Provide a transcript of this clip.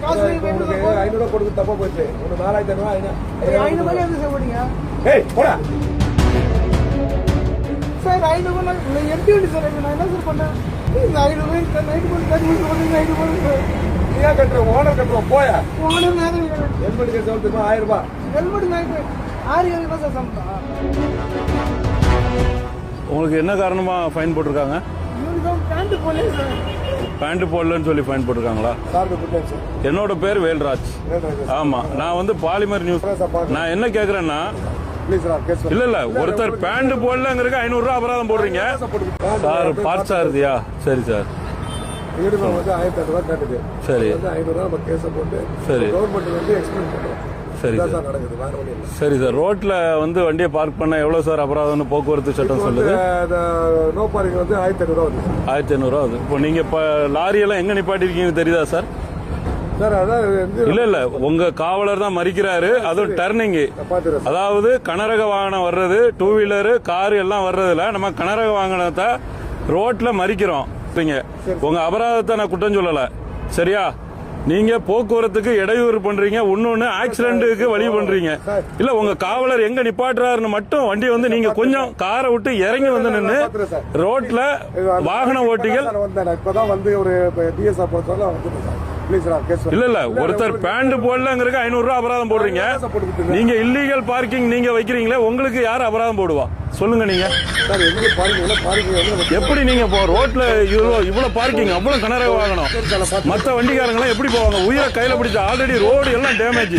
500 கொடுத்து தப்பா போச்சு. ஒரு 4500 500 எது சொல்றீங்க? ஏய் போடா. சார் 500 எப்படி வந்து சார் நான் என்ன சார் பண்ணேன்? 500 நைட் போய் நைட் போய் நீயா கட்டுற ஓனர் கட்டுற போயா. ஓனர் நான் ஹெல்மெட் கேஸ் எவ்வளவு 1000 ரூபாய். ஹெல்மெட் நைட் 6 தான் சார் சம்பா. உங்களுக்கு என்ன காரணமா ஃபைன் போட்டிருக்காங்க? யூனிஃபார்ம் பேண்ட் போடல சார். பேண்ட் போடலன்னு சொல்லி ஃபைன் போட்டிருக்காங்களா? Sir good sir. என்னோட பேர் வேல்ராஜ். ஆமா, நான் வந்து பாலிமர் நியூஸ். நான் என்ன கேக்குறேன்னா, இல்ல ஒருத்தர் பேண்ட் போடலங்கிறதுக்கு 500 ரூபாய் அபராதம் போடுறீங்க சார். பார்ட் சாரதியா? சரி சார். யூனிஃபார்ம் வந்து 1000 ரூபாய் கேட்டது. சரி. 500 ரூபாய் நம்ம கேஸ் போட்டு சரி கவர்மெண்ட் வந்து எக்ஸ்பிளைன் பண்றோம். சரி சார். நடக்குது வேற ஒண்ணும் இல்ல. சரி சார். ரோட்ல வந்து வண்டியை பார்க் பண்ண எவ்வளவு சார் அபராதம்னு போக்குவரத்து சட்டம் சொல்லுது? நோ பார்க்கிங் வந்து 1500 ரூபாய் வருது. 1500 ரூபா வருது. இப்போ நீங்க லாரி எல்லாம் எங்க நிப்பாட்டிருக்கீங்கன்னு தெரியுதா சார்? சார் அதான் இல்ல உங்க காவலர் தான் மறிக்கிறாரு. அதுவும் டர்னிங், அதாவது கனரக வாகனம் வர்றது, 2 வீலரு காரு எல்லாம் வர்றதுல நம்ம கனரக வாகனத்தை ரோட்ல மறிக்கிறோம். உங்க அபராதத்தை நான் குற்றம் சொல்லல, சரியா? நீங்க போக்குவரத்துக்கு இடையூறு பண்றீங்க, இன்னொன்னு ஆக்சிடென்ட்டுக்கு வழி பண்றீங்க. இல்ல உங்க காவலர் எங்க நிப்பாட்டுறாருன்னு மட்டும் வண்டி வந்து நீங்க கொஞ்சம் காரை விட்டு இறங்கி வந்து நின்று ரோட்ல வாகன ஓட்டிகள் இப்பதான் வந்து ஒரு டிஎஸ்ஆர் போறதால இல்ல ஒருத்தர் பேண்ட் போடலங்கிறதுக்கு 500 ரூபாய் அபராதம் போடுறீங்க. நீங்க இல்லீகல் பார்க்கிங் நீங்க வைக்கிறீங்களே, உங்களுக்கு யாரு அபராதம் போடுவா சொல்லுங்க? நீங்க எப்படி நீங்க ரோட்ல இவ்வளவு பார்க்கிங், அவ்வளவு கனரக வாகனம், மத்த வண்டிக்காரங்க எல்லாம் எப்படி போவாங்க? உயிரை கையில பிடிச்ச ஆல்ரெடி ரோடு எல்லாம் டேமேஜ்.